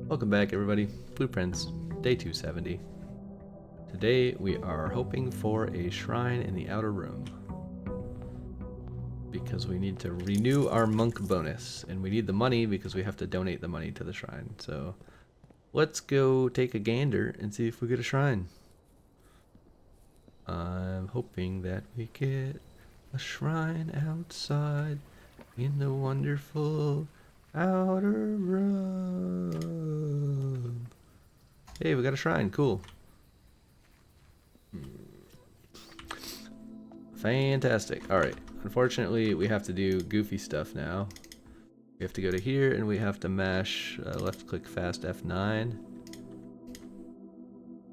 Welcome back, everybody. Blueprints, day 270. Today we are hoping for a shrine in the outer room because we need to renew our monk bonus, and we need the money because we have to donate the money to the shrine. So let's go take a gander and see if we get a shrine. I'm hoping that we get a shrine outside in the wonderful outer room. Hey, we got a shrine. Cool. Fantastic. Alright. Unfortunately, we have to do goofy stuff now. We have to go to here and we have to mash left click fast F9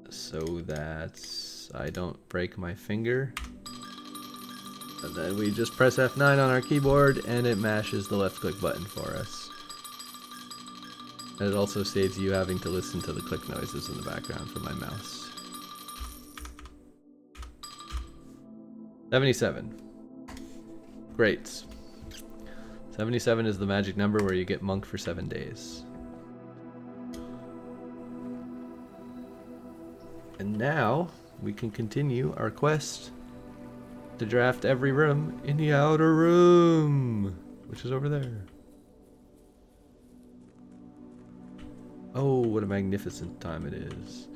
so that I don't break my finger. And then we just press F9 on our keyboard and it mashes the left click button for us. And it also saves you having to listen to the click noises in the background from my mouse. 77. Great. 77 is the magic number where you get monk for 7 days. And now we can continue our quest to draft every room in the outer room, which is over there. Oh, what a magnificent time it is.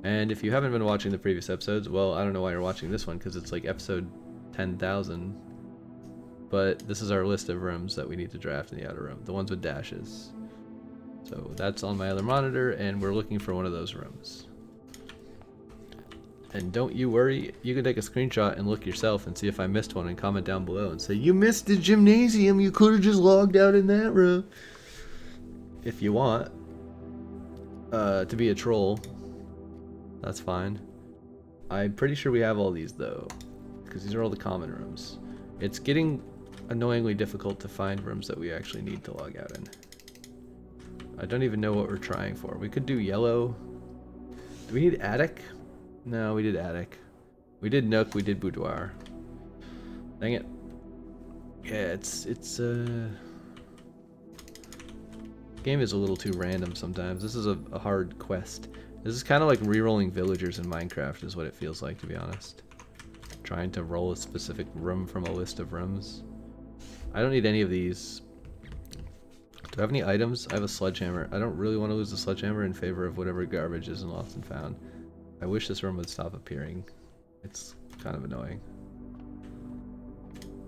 And if you haven't been watching the previous episodes, well, I don't know why you're watching this one, because it's like episode 10,000. But this is our list of rooms that we need to draft in the outer room, the ones with dashes. So that's on my other monitor, and we're looking for one of those rooms. And don't you worry, you can take a screenshot and look yourself and see if I missed one and comment down below and say, you missed the gymnasium, you could have just logged out in that room. If you want to be a troll, that's fine. I'm pretty sure we have all these though, because these are all the common rooms. It's getting annoyingly difficult to find rooms that we actually need to log out in. I don't even know what we're trying for. We could do yellow. Do we need attic? No, we did attic. We did nook, we did boudoir. Dang it. Yeah, game is a little too random sometimes. This is a hard quest. This is kind of like re-rolling villagers in Minecraft is what it feels like, to be honest. Trying to roll a specific room from a list of rooms. I don't need any of these. Do I have any items? I have a sledgehammer. I don't really want to lose the sledgehammer in favor of whatever garbage is in Lost and Found. I wish this room would stop appearing. It's kind of annoying.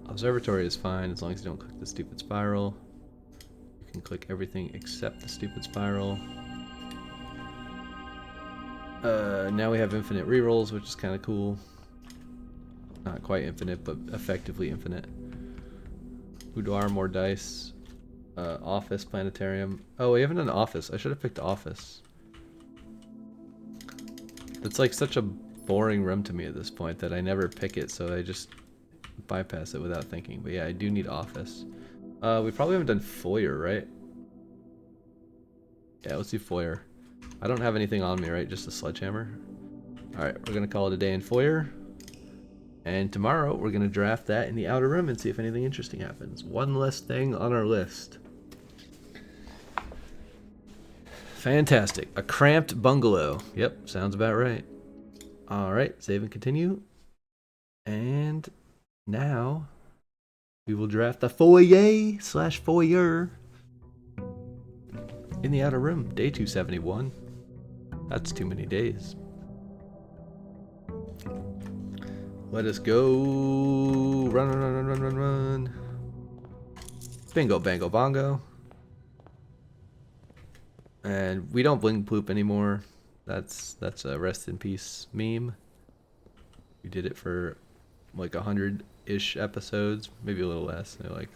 Observatory is fine as long as you don't click the stupid spiral. You can click everything except the stupid spiral. Now we have infinite rerolls, which is kind of cool. Not quite infinite, but effectively infinite. Boudoir, more dice. Office, planetarium. Oh, we haven't done office. I should have picked office. It's like such a boring room to me at this point that I never pick it, so I just bypass it without thinking. But yeah, I do need office. We probably haven't done foyer, right? Yeah, let's do foyer. I don't have anything on me, right? Just a sledgehammer. Alright, we're gonna call it a day in foyer. And tomorrow, we're gonna draft that in the outer room and see if anything interesting happens. One less thing on our list. Fantastic. A cramped bungalow. Yep, sounds about right. Alright, save and continue. And now we will draft the foyer/foyer in the outer room. Day 271. That's too many days. Let us go. Run, run, run, run, run, run. Bingo, bango, bongo. And we don't bling bloop anymore. That's a rest in peace meme. We did it for like 100-ish episodes, maybe a little less. Like,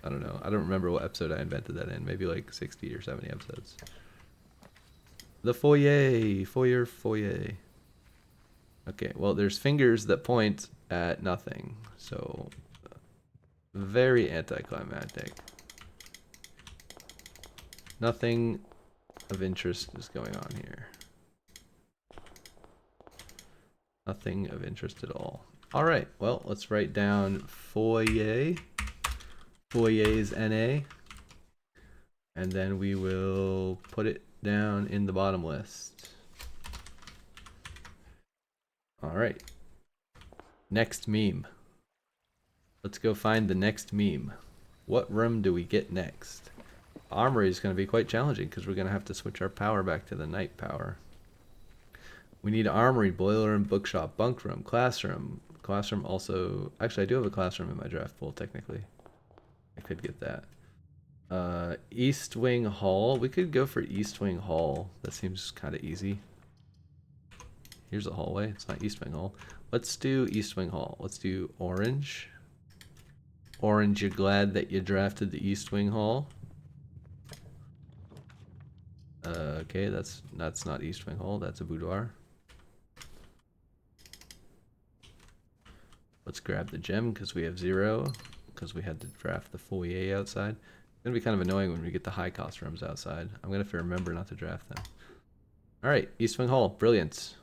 I don't know. I don't remember what episode I invented that in. Maybe like 60 or 70 episodes. The foyer. Okay, well, there's fingers that point at nothing, so very anticlimactic. Nothing of interest is going on here. Nothing of interest at all. All right, well, let's write down foyer. Foyer's NA. And then we will put it down in the bottom list. Alright. Next meme. Let's go find the next meme. What room do we get next? Armory is going to be quite challenging because we're going to have to switch our power back to the night power. We need armory, boiler room, bookshop, bunk room, classroom. Classroom also... Actually, I do have a classroom in my draft pool, technically. I could get that. East Wing Hall. We could go for East Wing Hall. That seems kind of easy. Here's a hallway. It's not East Wing Hall. Let's do East Wing Hall. Let's do orange. Orange, you're glad that you drafted the East Wing Hall. Okay, that's not East Wing Hall. That's a boudoir. Let's grab the gem because we have 0. Because we had to draft the foyer outside. It's going to be kind of annoying when we get the high cost rooms outside. I'm going to have to remember not to draft them. Alright, East Wing Hall. Brilliant.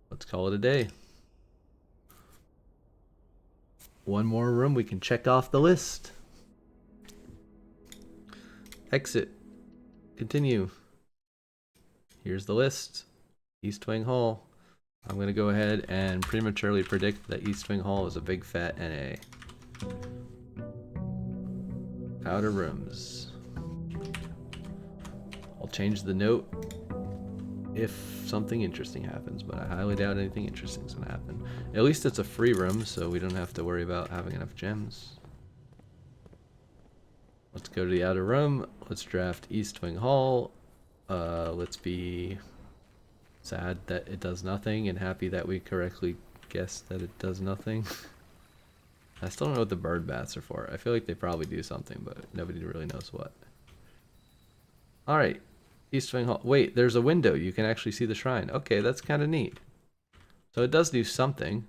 Let's call it a day. One more room we can check off the list. Exit. Continue. Here's the list. East Wing Hall. I'm going to go ahead and prematurely predict that East Wing Hall is a big fat NA. Outer rooms. I'll change the note if something interesting happens, but I highly doubt anything interesting is going to happen. At least it's a free room, so we don't have to worry about having enough gems. Let's go to the outer room. Let's draft East Wing Hall. Let's be sad that it does nothing and happy that we correctly guessed that it does nothing. I still don't know what the bird bats are for. I feel like they probably do something, but nobody really knows what. Alright. East Wing Hall. Wait, there's a window. You can actually see the shrine. Okay, that's kind of neat. So it does do something.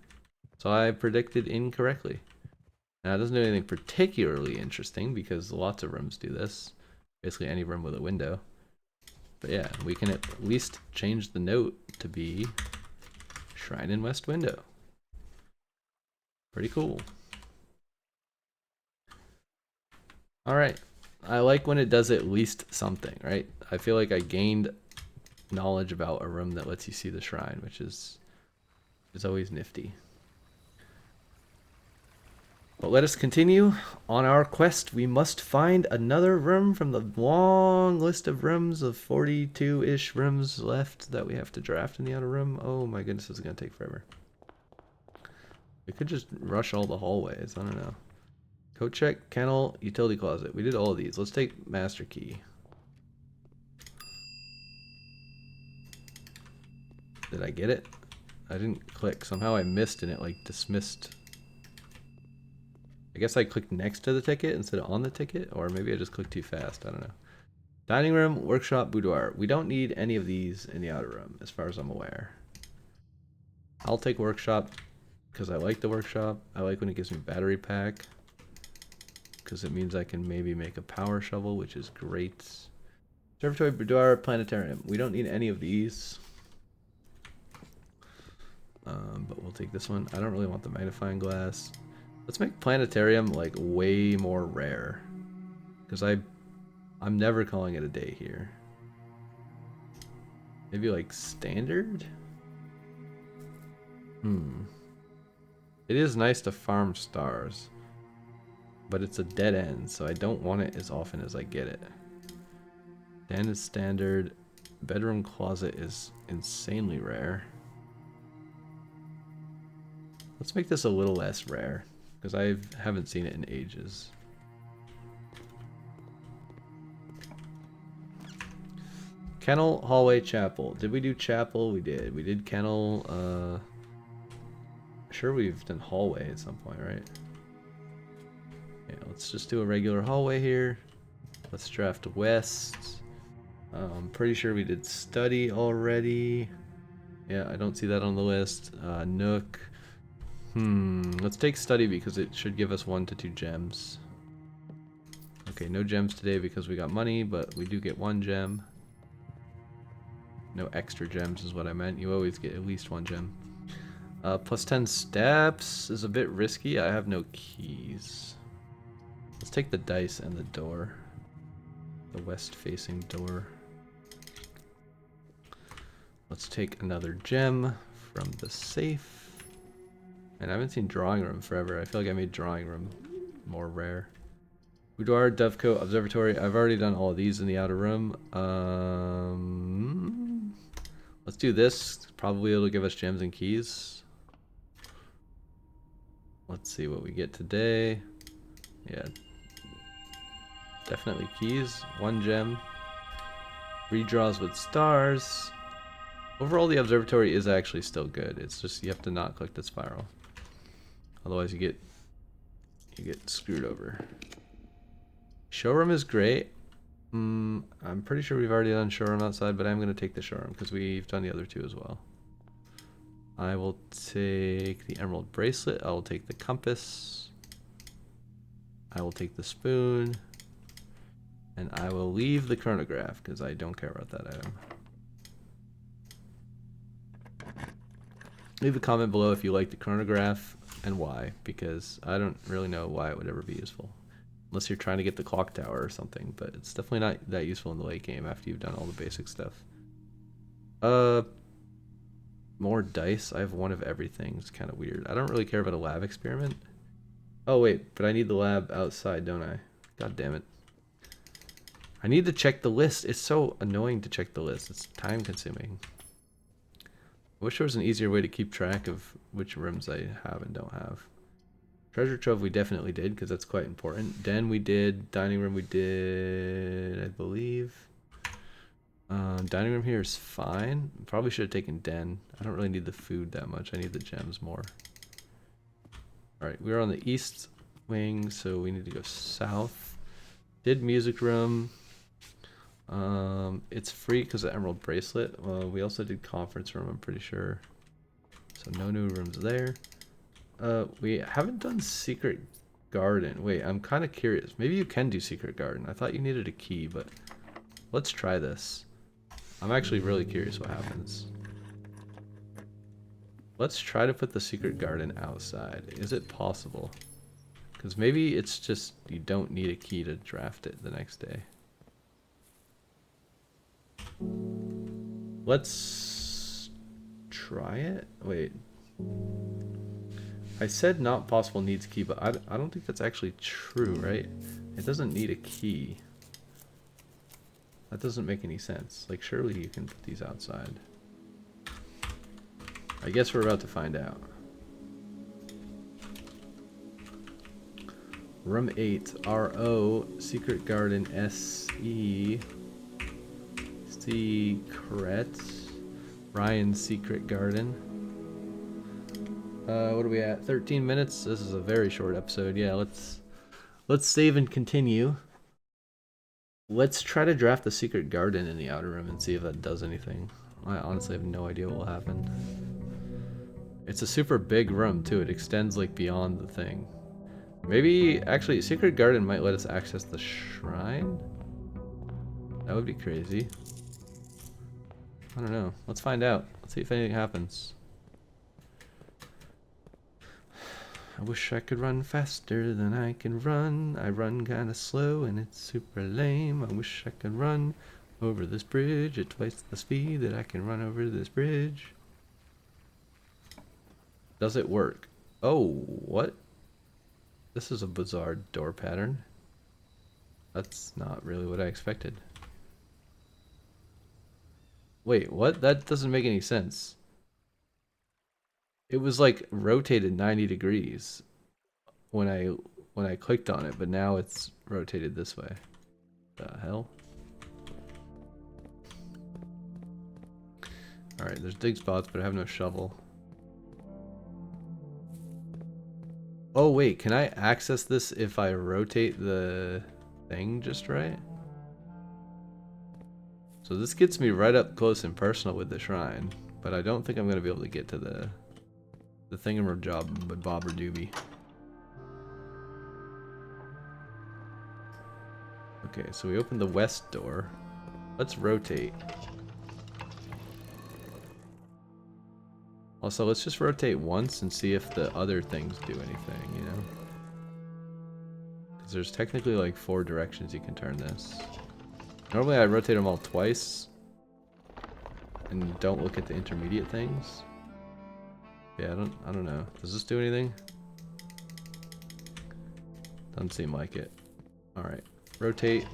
So I predicted incorrectly. Now it doesn't do anything particularly interesting because lots of rooms do this. Basically any room with a window. But yeah, we can at least change the note to be Shrine in West Window. Pretty cool. Alright. I like when it does at least something, right? I feel like I gained knowledge about a room that lets you see the shrine, which is always nifty. But let us continue on our quest. We must find another room from the long list of rooms of 42-ish rooms left that we have to draft in the outer room. Oh my goodness, this is going to take forever. We could just rush all the hallways. I don't know. Coat check, kennel, utility closet. We did all of these. Let's take master key. Did I get it? I didn't click. Somehow I missed and it like dismissed. I guess I clicked next to the ticket instead of on the ticket, or maybe I just clicked too fast. I don't know. Dining room, workshop, boudoir. We don't need any of these in the outer room, as far as I'm aware. I'll take workshop because I like the workshop. I like when it gives me battery pack because it means I can maybe make a power shovel, which is great. Observatory, boudoir, planetarium. We don't need any of these. But we'll take this one. I don't really want the magnifying glass. Let's make planetarium like way more rare, because I'm never calling it a day here. Maybe like standard? It is nice to farm stars, but it's a dead end, so I don't want it as often as I get it. Den is standard. Bedroom closet is insanely rare. Let's make this a little less rare, because I haven't seen it in ages. Kennel, hallway, chapel. Did we do chapel? We did. We did kennel. Sure, we've done hallway at some point, right? Yeah, let's just do a regular hallway here. Let's draft west. I'm pretty sure we did study already. Yeah, I don't see that on the list. Nook. Let's take study because it should give us 1 to 2 gems. Okay, no gems today because we got money, but we do get 1 gem. No extra gems is what I meant. You always get at least 1 gem. Plus 10 steps is a bit risky. I have no keys. Let's take the dice and the door. The west-facing door. Let's take another gem from the safe. And I haven't seen drawing room forever. I feel like I made drawing room more rare. Boudoir, Dovecote, Observatory. I've already done all of these in the outer room. Let's do this. Probably it'll give us gems and keys. Let's see what we get today. Yeah. Definitely keys. 1 gem. Redraws with stars. Overall, the observatory is actually still good. It's just you have to not click the spiral. Otherwise you get screwed over. Showroom is great. I'm pretty sure we've already done showroom outside, but I'm going to take the showroom because we've done the other 2 as well. I will take the emerald bracelet. I will take the compass. I will take the spoon. And I will leave the chronograph because I don't care about that item. Leave a comment below if you like the chronograph and why, because I don't really know why it would ever be useful. Unless you're trying to get the clock tower or something, but it's definitely not that useful in the late game after you've done all the basic stuff. More dice. I have 1 of everything. It's kind of weird. I don't really care about a lab experiment. Oh wait, but I need the lab outside, don't I? God damn it. I need to check the list. It's so annoying to check the list. It's time consuming. I wish there was an easier way to keep track of which rooms I have and don't have. Treasure trove we definitely did because that's quite important. Den we did. Dining room we did, I believe. Dining room here is fine. Probably should have taken den. I don't really need the food that much. I need the gems more. Alright, we're on the east wing, so we need to go south. Did music room. It's free because of emerald bracelet. We also did conference room, I'm pretty sure. So no new rooms there. We haven't done secret garden. Wait, I'm kind of curious. Maybe you can do secret garden. I thought you needed a key, but let's try this. I'm actually really curious what happens. Let's try to put the secret garden outside. Is it possible? Because maybe it's just you don't need a key to draft it the next day. Let's try it. Wait. I said not possible needs key, but I don't think that's actually true, right? It doesn't need a key. That doesn't make any sense. Like, surely you can put these outside. I guess we're about to find out. Room 8, RO, Secret Garden, SE, Secret, Ryan's Secret Garden. What are we at? 13 minutes? This is a very short episode. Yeah, let's save and continue. Let's try to draft the secret garden in the outer room and see if that does anything. I honestly have no idea what will happen. It's a super big room too. It extends like beyond the thing. Maybe actually secret garden might let us access the shrine. That would be crazy. I don't know. Let's find out. Let's see if anything happens. I wish I could run faster than I can run. I run kinda slow and it's super lame. I wish I could run over this bridge at twice the speed that I can run over this bridge. Does it work? Oh, what? This is a bizarre door pattern. That's not really what I expected. Wait, what? That doesn't make any sense. It was like rotated 90 degrees when I clicked on it, but now it's rotated this way. The hell? Alright, there's dig spots, but I have no shovel. Oh wait, can I access this if I rotate the thing just right? So this gets me right up close and personal with the shrine, but I don't think I'm going to be able to get to the thingamajob with Bob or Doobie. Okay, so we opened the west door. Let's rotate. Also, let's just rotate once and see if the other things do anything, you know? Because there's technically like 4 directions you can turn this. Normally I rotate them all twice and don't look at the intermediate things. Yeah, I don't know. Does this do anything? Doesn't seem like it. Alright. Rotate.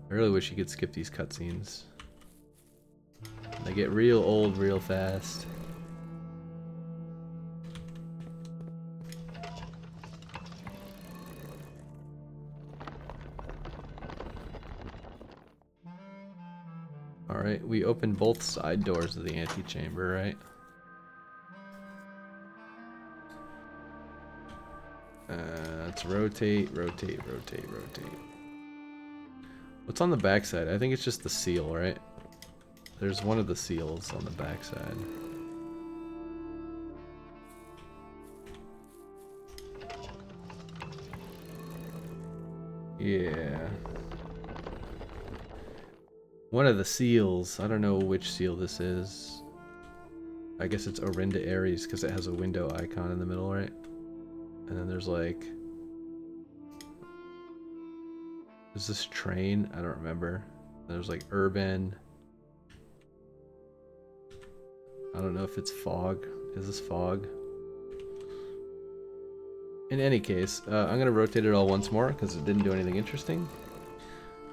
I really wish you could skip these cutscenes. They get real old real fast. Alright, we opened both side doors of the antechamber, right? Let's rotate, rotate, rotate, rotate. What's on the backside? I think it's just the seal, right? There's one of the seals on the backside. Yeah. One of the seals. I don't know which seal this is. I guess it's Orinda Aries because it has a window icon in the middle, right? And then there's like... Is this train? I don't remember. There's like urban. I don't know if it's fog. Is this fog? In any case, I'm going to rotate it all once more because it didn't do anything interesting.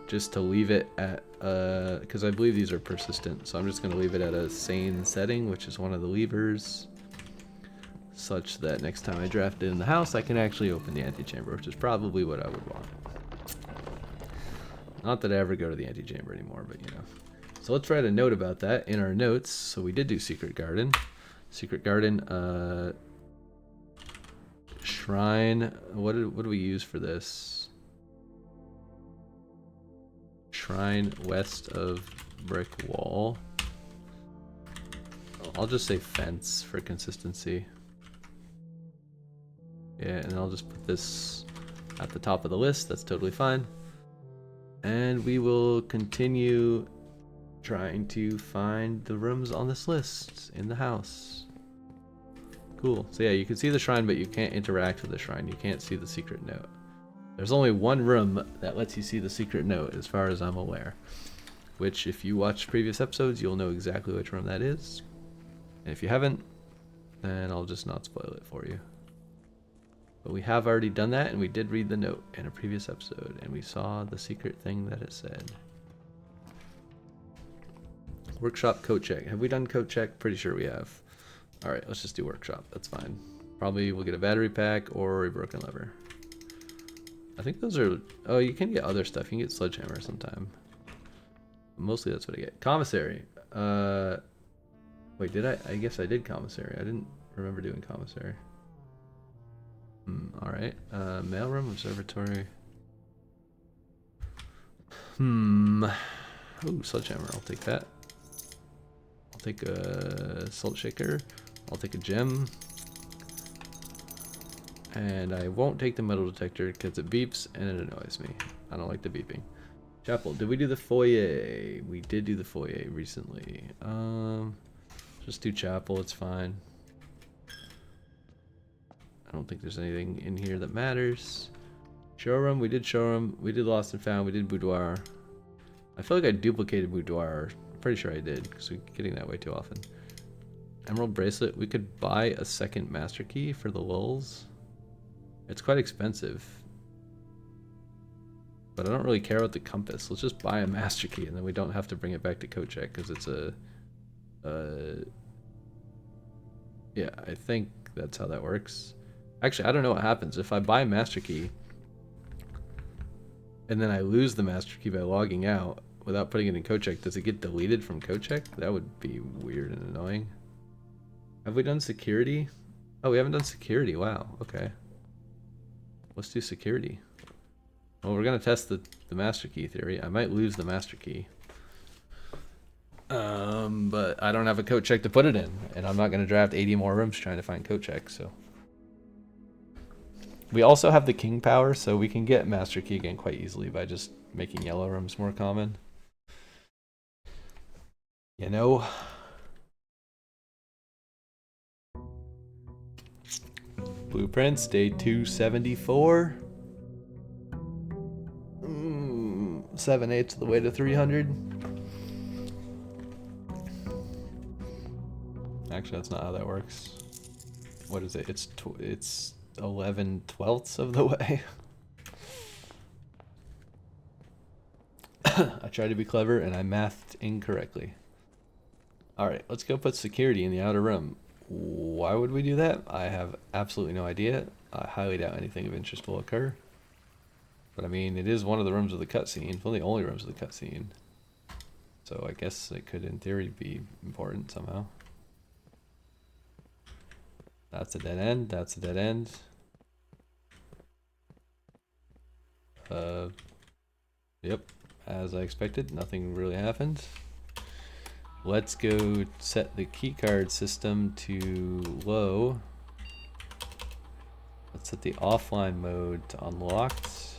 Just to leave it at, because I believe these are persistent, so I'm just going to leave it at a sane setting, which is one of the levers, such that next time I draft it in the house, I can actually open the antechamber, which is probably what I would want. Not that I ever go to the antechamber anymore, but you know. So let's write a note about that in our notes. So we did do Secret Garden. Secret Garden, Shrine. What do we use for this? Shrine west of brick wall. I'll just say fence for consistency. Yeah, and I'll just put this at the top of the list. That's totally fine. And we will continue trying to find the rooms on this list in the house. Cool. So yeah, you can see the shrine, but you can't interact with the shrine. You can't see the secret note. There's only one room that lets you see the secret note, as far as I'm aware. Which, if you watch previous episodes, you'll know exactly which room that is. And if you haven't, then I'll just not spoil it for you. But we have already done that, and we did read the note in a previous episode, and we saw the secret thing that it said. Workshop coat check. Have we done coat check? Pretty sure we have. Alright, let's just do workshop. That's fine. Probably we'll get a battery pack or a broken lever. I think those are... Oh, you can get other stuff. You can get sledgehammer sometime. Mostly that's what I get. Commissary. Wait, did I? I guess I did commissary. I didn't remember doing commissary. Alright. Mailroom, observatory. Ooh, sledgehammer. I'll take that. I'll take a salt shaker. I'll take a gem. And I won't take the metal detector because it beeps and it annoys me. I don't like the beeping. Chapel. Did we do the foyer? We did do the foyer recently. Just do chapel. It's fine. I don't think there's anything in here that matters. Showroom. We did showroom. We did lost and found. We did boudoir. I feel like I duplicated boudoir. I'm pretty sure I did because we're getting that way too often. Emerald bracelet. We could buy a second master key for the lulz. It's quite expensive. But I don't really care about the compass. Let's just buy a master key and then we don't have to bring it back to code check because it's a... yeah, I think that's how that works. Actually, I don't know what happens. If I buy a master key and then I lose the master key by logging out without putting it in code check, does it get deleted from code check? That would be weird and annoying. Have we done security? Oh, we haven't done security. Wow, okay. Let's do security. Well, we're going to test the master key theory. I might lose the master key. But I don't have a code check to put it in. And I'm not going to draft 80 more rooms trying to find code checks, so. We also have the king power, so we can get master key again quite easily by just making yellow rooms more common. You know? Blueprints, day 274. 7/8 of the way to 300. Actually, that's not how that works. What is it? It's 11/12 of the way. I tried to be clever and I mathed incorrectly. Alright, let's go put security in the outer room. Why would we do that? I have absolutely no idea. I highly doubt anything of interest will occur. But I mean, it is one of the rooms of the cutscene, one of the only rooms of the cutscene. So I guess it could, in theory, be important somehow. That's a dead end, that's a dead end. Yep, as I expected, nothing really happened. Let's go set the keycard system to low. Let's set the offline mode to unlocked.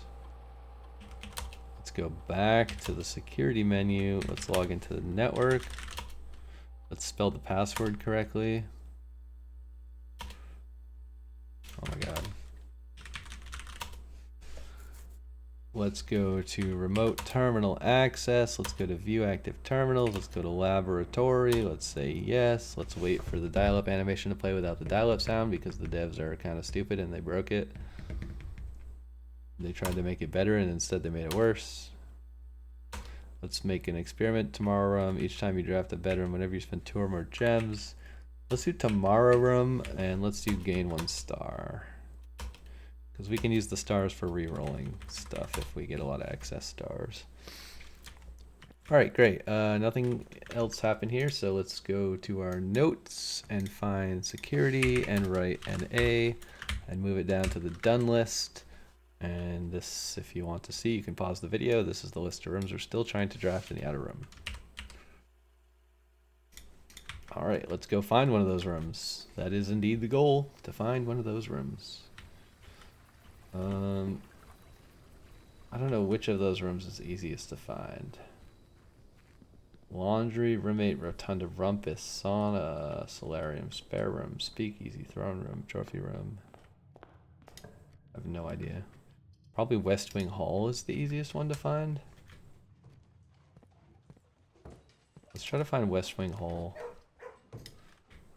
Let's go back to the security menu. Let's log into the network. Let's spell the password correctly. Oh my god. Let's go to remote terminal access. Let's go to view active terminals. Let's go to laboratory. Let's say yes. Let's wait for the dial-up animation to play without the dial-up sound because the devs are kind of stupid and they broke it. They tried to make it better and instead they made it worse. Let's make an experiment tomorrow room. Each time you draft a bedroom, whenever you spend 2 or more gems. Let's do tomorrow room and let's do gain 1 star. Because we can use the stars for re-rolling stuff if we get a lot of excess stars. Alright, great. Nothing else happened here, so let's go to our notes and find security and write NA and move it down to the done list. And this, if you want to see, you can pause the video. This is the list of rooms we're still trying to draft in the outer room. Alright, let's go find one of those rooms. That is indeed the goal, to find one of those rooms. I don't know which of those rooms is easiest to find. Laundry, roommate, rotunda, rumpus, sauna, solarium, spare room, speakeasy, throne room, trophy room. I have no idea. Probably West Wing Hall is the easiest one to find. Let's try to find West Wing Hall.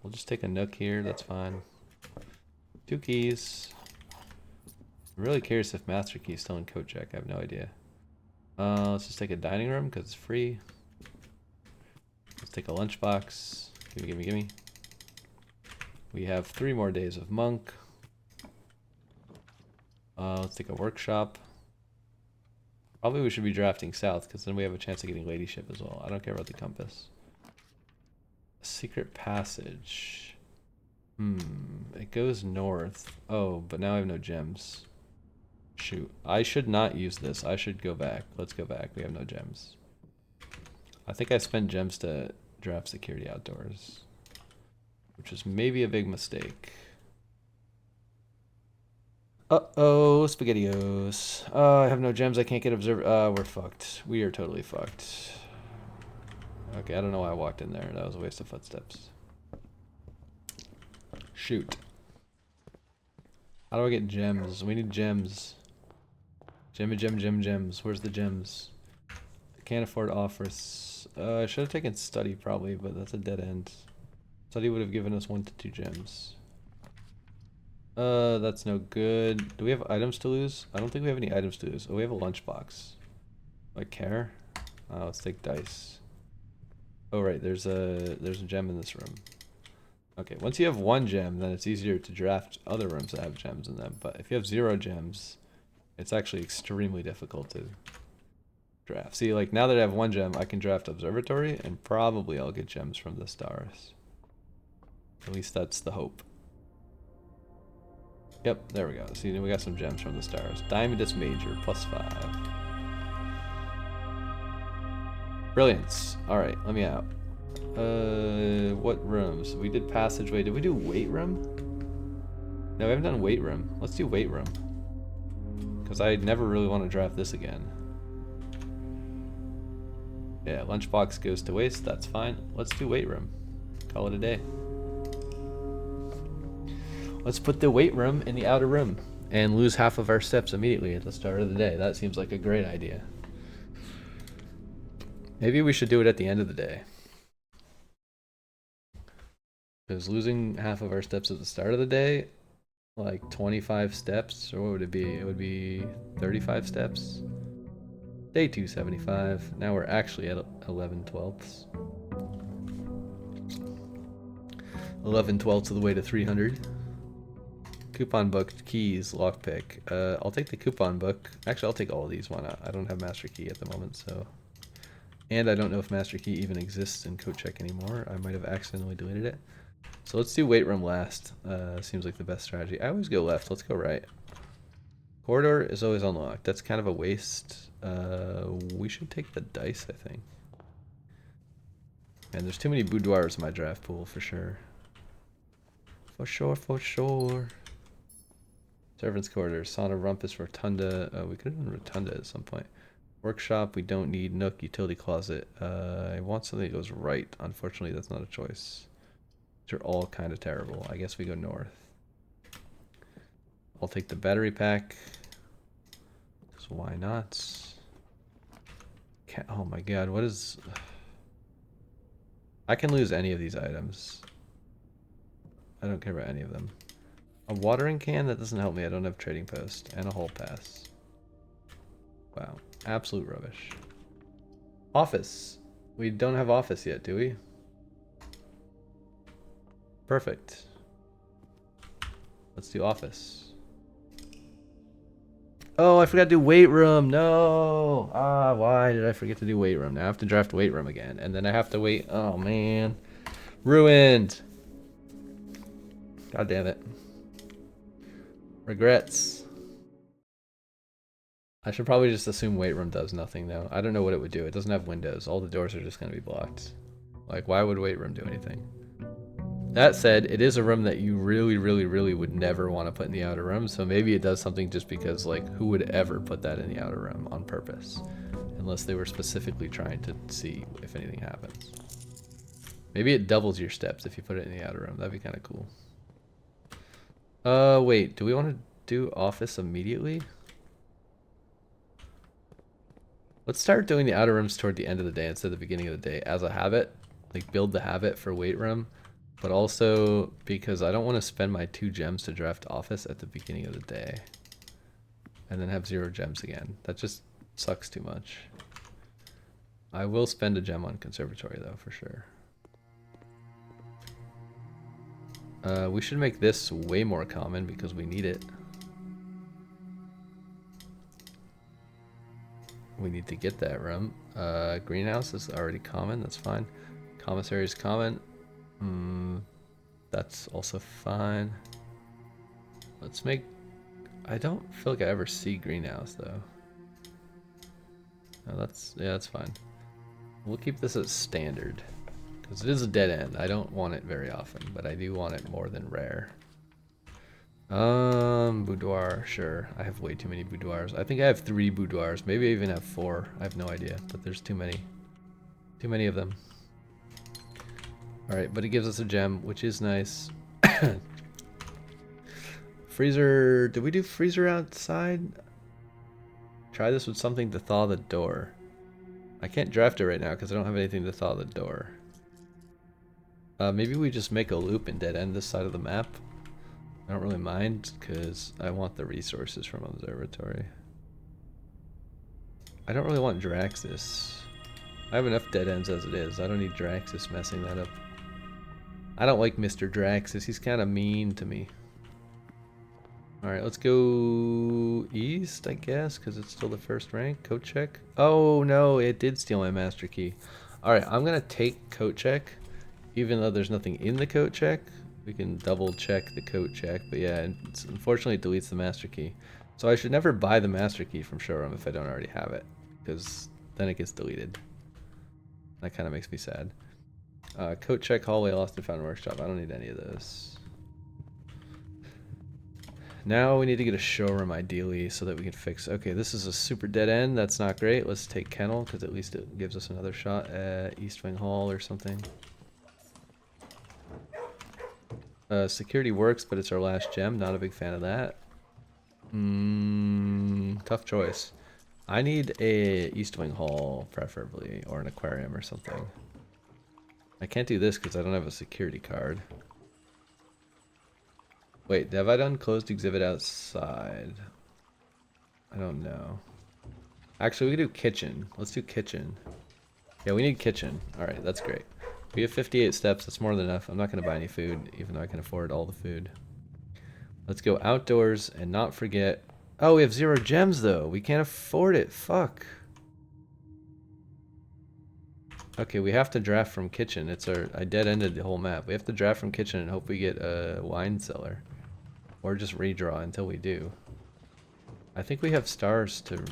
We'll just take a nook here, that's fine. 2 keys. I'm really curious if Master Key is still in code check. I have no idea. Let's just take a dining room because it's free. Let's take a lunchbox. Gimme, gimme, gimme. We have 3 more days of monk. Let's take a workshop. Probably we should be drafting south because then we have a chance of getting ladyship as well. I don't care about the compass. A secret passage. It goes north. Oh, but now I have no gems. Shoot, I should not use this. I should go back. Let's go back. We have no gems. I think I spent gems to draft security outdoors, which is maybe a big mistake. Uh-oh, SpaghettiOs. I have no gems. I can't get observed. We're fucked. We are totally fucked. Okay, I don't know why I walked in there. That was a waste of footsteps. Shoot. How do I get gems? We need gems. Gems. Where's the gems? I can't afford offers. I should have taken study probably, but that's a dead end. Study would have given us 1 to 2 gems. That's no good. Do we have items to lose? I don't think we have any items to lose. Oh, we have a lunchbox. Do I care? Let's take dice. Oh right, there's a gem in this room. Okay, once you have 1 gem, then it's easier to draft other rooms that have gems in them. But if you have 0 gems, it's actually extremely difficult to draft. See, like now that I have 1 gem, I can draft observatory, and probably I'll get gems from the stars. At least that's the hope. Yep, there we go. See, we got some gems from the stars. Diamondus Major, +5. Brilliance. Alright, let me out. What rooms? We did passageway. Did we do weight room? No, we haven't done weight room. Let's do weight room. Because I never really want to draft this again. Yeah, lunchbox goes to waste. That's fine. Let's do weight room. Call it a day. Let's put the weight room in the outer room and lose half of our steps immediately at the start of the day. That seems like a great idea. Maybe we should do it at the end of the day. Because losing half of our steps at the start of the day, like 25 steps, or what would it be? It would be 35 steps. Day 275. Now we're actually at 11/12. 11/12 of the way to 300. Coupon book, keys, lockpick. I'll take the coupon book. Actually, I'll take all of these. Why not? I don't have master key at the moment, so. And I don't know if master key even exists in coat check anymore. I might have accidentally deleted it. So let's do weight room last. Seems like the best strategy. I always go left. Let's go right. Corridor is always unlocked. That's kind of a waste. We should take the dice, I think. And there's too many boudoirs in my draft pool for sure. For sure, for sure. Servants' quarters, sauna, rumpus, rotunda. We could have done rotunda at some point. Workshop, we don't need. Nook, utility closet. I want something that goes right. Unfortunately, that's not a choice. These are all kind of terrible. I guess we go north. I'll take the battery pack. Because why not? Oh my god, what is... I can lose any of these items. I don't care about any of them. A watering can? That doesn't help me. I don't have trading post. And a hall pass. Wow. Absolute rubbish. Office. We don't have office yet, do we? Perfect. Let's do office. Oh, I forgot to do weight room. No. Ah, why did I forget to do weight room? Now I have to draft weight room again. And then I have to wait. Oh, man. Ruined. God damn it. Regrets. I should probably just assume weight room does nothing though. I don't know what it would do. It doesn't have windows. All the doors are just going to be blocked. Like, why would weight room do anything? That said, it is a room that you really, really, really would never want to put in the outer room. So maybe it does something just because, like, who would ever put that in the outer room on purpose? Unless they were specifically trying to see if anything happens. Maybe it doubles your steps if you put it in the outer room. That'd be kind of cool. Wait, do we want to do office immediately? Let's start doing the outer rooms toward the end of the day instead of the beginning of the day as a habit. Like, build the habit for weight room. But also because I don't want to spend my 2 gems to draft office at the beginning of the day. And then have 0 gems again. That just sucks too much. I will spend a gem on conservatory though, for sure. We should make this way more common because we need it. We need to get that room. Greenhouse is already common, that's fine. Commissary is common. That's also fine. Let's make... I don't feel like I ever see greenhouse though. No, yeah, that's fine. We'll keep this as standard. Because it is a dead end. I don't want it very often, but I do want it more than rare. Boudoir, sure. I have way too many boudoirs. I think I have 3 boudoirs. Maybe I even have 4. I have no idea, but there's too many. Too many of them. Alright, but it gives us a gem, which is nice. Freezer, did we do freezer outside? Try this with something to thaw the door. I can't draft it right now because I don't have anything to thaw the door. Maybe we just make a loop and dead end this side of the map. I don't really mind because I want the resources from observatory. I don't really want Draxus. I have enough dead ends as it is. I don't need Draxus messing that up. I don't like Mr. Draxus. He's kind of mean to me. Alright, let's go east, I guess, because it's still the first rank. Coat check. Oh, no, it did steal my master key. Alright, I'm going to take coat check, even though there's nothing in the coat check. We can double check the coat check, but yeah, unfortunately it deletes the master key. So I should never buy the master key from showroom if I don't already have it, because then it gets deleted. That kind of makes me sad. Coat check, hallway, lost and found workshop. I don't need any of those. Now we need to get a showroom ideally so that we can fix... Okay, this is a super dead end. That's not great. Let's take Kennel because at least it gives us another shot at East Wing Hall or something. Security works, but it's our last gem. Not a big fan of that. Tough choice. I need a East Wing Hall, preferably, or an aquarium or something. I can't do this because I don't have a security card. Wait, have I done closed exhibit outside? I don't know. Actually, we can do kitchen. Let's do kitchen. Yeah, we need kitchen. Alright, that's great. We have 58 steps. That's more than enough. I'm not going to buy any food, even though I can afford all the food. Let's go outdoors and not forget... Oh, we have 0 gems, though. We can't afford it. Fuck. Okay, we have to draft from kitchen. It's our... I dead-ended the whole map. We have to draft from kitchen and hope we get a wine cellar. Or just redraw until we do. I think we have stars to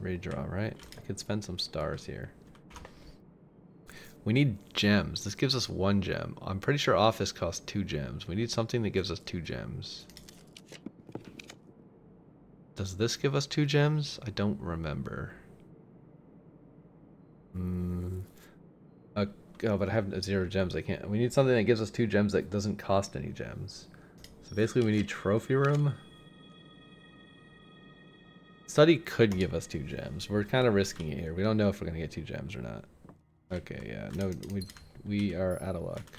redraw, right? I could spend some stars here. We need gems. This gives us 1 gem. I'm pretty sure office costs 2 gems. We need something that gives us 2 gems. Does this give us 2 gems? I don't remember. Oh, but I have 0 gems. I can't. We need something that gives us 2 gems that doesn't cost any gems. So basically we need trophy room. Study could give us 2 gems. We're kind of risking it here. We don't know if we're going to get 2 gems or not. Okay, yeah. No, we are out of luck.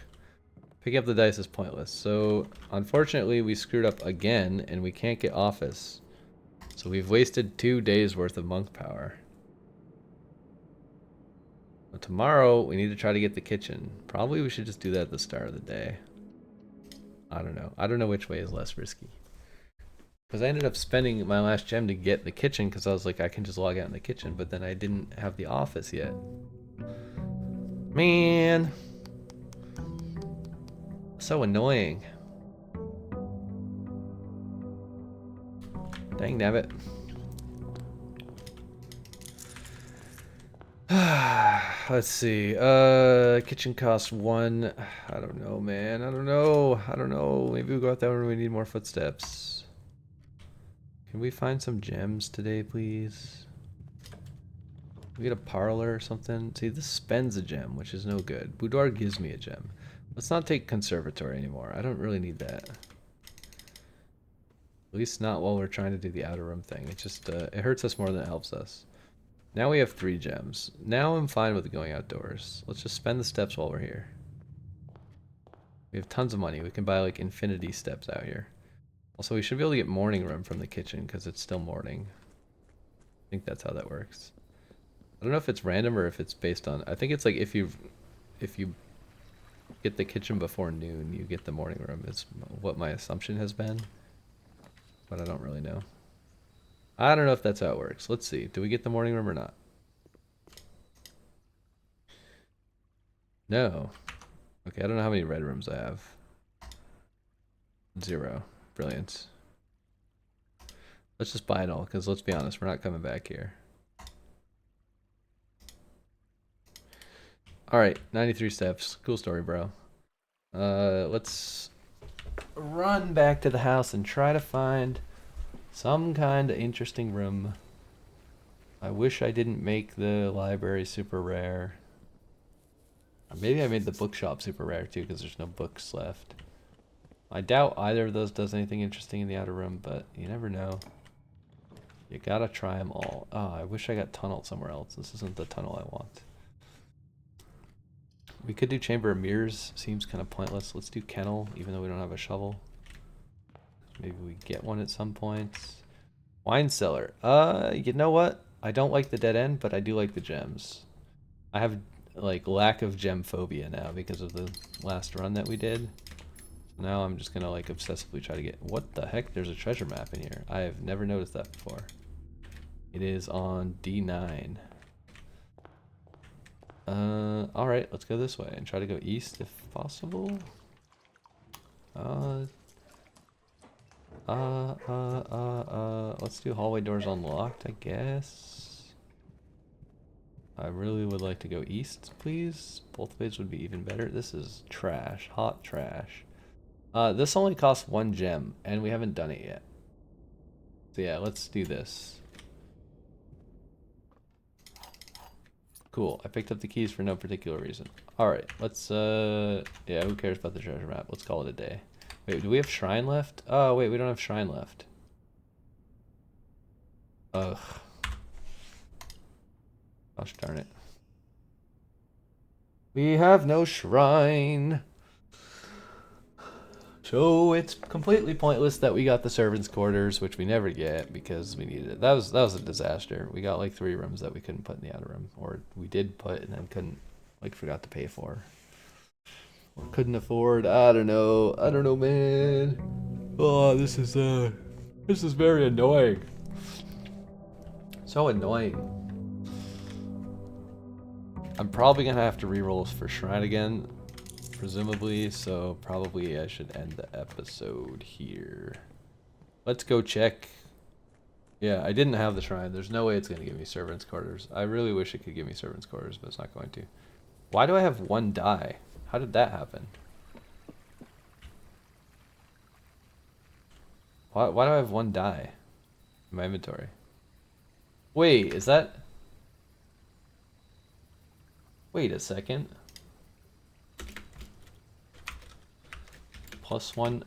Picking up the dice is pointless. So, unfortunately, we screwed up again, and we can't get office. So we've wasted 2 days worth of monk power. But tomorrow, we need to try to get the kitchen. Probably we should just do that at the start of the day. I don't know. I don't know which way is less risky. Because I ended up spending my last gem to get the kitchen because I was like, I can just log out in the kitchen. But then I didn't have the office yet. Man. So annoying. Dang nabbit. Let's see. Kitchen costs 1. I don't know, man. I don't know. Maybe we go out there when we need more footsteps. Can we find some gems today, please? Can we get a parlor or something? See, this spends a gem, which is no good. Boudoir gives me a gem. Let's not take conservatory anymore. I don't really need that. At least not while we're trying to do the outer room thing. It just, it hurts us more than it helps us. Now we have 3 gems. Now I'm fine with going outdoors. Let's just spend the steps while we're here. We have tons of money. We can buy like infinity steps out here. Also, we should be able to get morning room from the kitchen because it's still morning. I think that's how that works. I don't know if it's random or if it's based on... I think it's like if you get the kitchen before noon, you get the morning room is what my assumption has been. But I don't really know. I don't know if that's how it works. Let's see. Do we get the morning room or not? No. Okay, I don't know how many red rooms I have. 0. Brilliant. Let's just buy it all, because let's be honest, we're not coming back here. Alright, 93 steps. Cool story, bro. Let's run back to the house and try to find some kind of interesting room. I wish I didn't make the library super rare. Or maybe I made the bookshop super rare too, because there's no books left. I doubt either of those does anything interesting in the outer room, but you never know. You gotta try them all. Oh, I wish I got tunnel somewhere else. This isn't the tunnel I want. We could do Chamber of Mirrors. Seems kind of pointless. Let's do Kennel, even though we don't have a shovel. Maybe we get one at some point. Wine cellar. You know what? I don't like the dead end, but I do like the gems. I have like lack of gem phobia now because of the last run that we did. So now I'm just gonna like obsessively try to get... What the heck? There's a treasure map in here. I have never noticed that before. It is on D9. Alright, let's go this way and try to go east if possible. Let's do hallway doors unlocked, I guess. I really would like to go east, please. Both ways would be even better. This is trash, hot trash. This only costs 1 gem, and we haven't done it yet. So yeah, let's do this. Cool, I picked up the keys for no particular reason. Alright, let's, yeah, who cares about the treasure map? Let's call it a day. Wait, do we have shrine left? Oh, wait, we don't have shrine left. Ugh. Gosh darn it. We have no shrine. So it's completely pointless that we got the servants' quarters, which we never get because we needed it. That was a disaster. We got like 3 rooms that we couldn't put in the outer room, or we did put and then couldn't, like, forgot to pay for, or couldn't afford. I don't know, man. Oh, this is very annoying. So annoying. I'm probably gonna have to reroll for shrine again, presumably, so probably I should end the episode here. Let's go check. Yeah, I didn't have the shrine. There's no way it's gonna give me servants' quarters. I really wish it could give me servants' quarters, but it's not going to. Why do I have 1 die? How did that happen? Why do I have 1 die in my inventory? Wait, is that... Wait a second. +1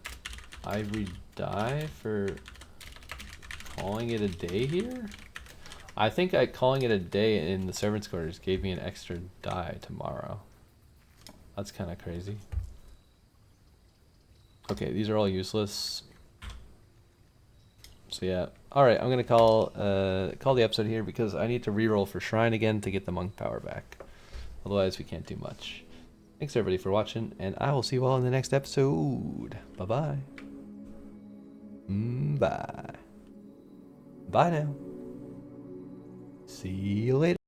ivory die for calling it a day here? I think calling it a day in the servants' quarters gave me an extra die tomorrow. That's kind of crazy. Okay, these are all useless. So yeah. Alright, I'm gonna call the episode here because I need to reroll for shrine again to get the monk power back. Otherwise we can't do much. Thanks everybody for watching, and I will see you all in the next episode. Bye-bye. Bye. Bye now. See you later.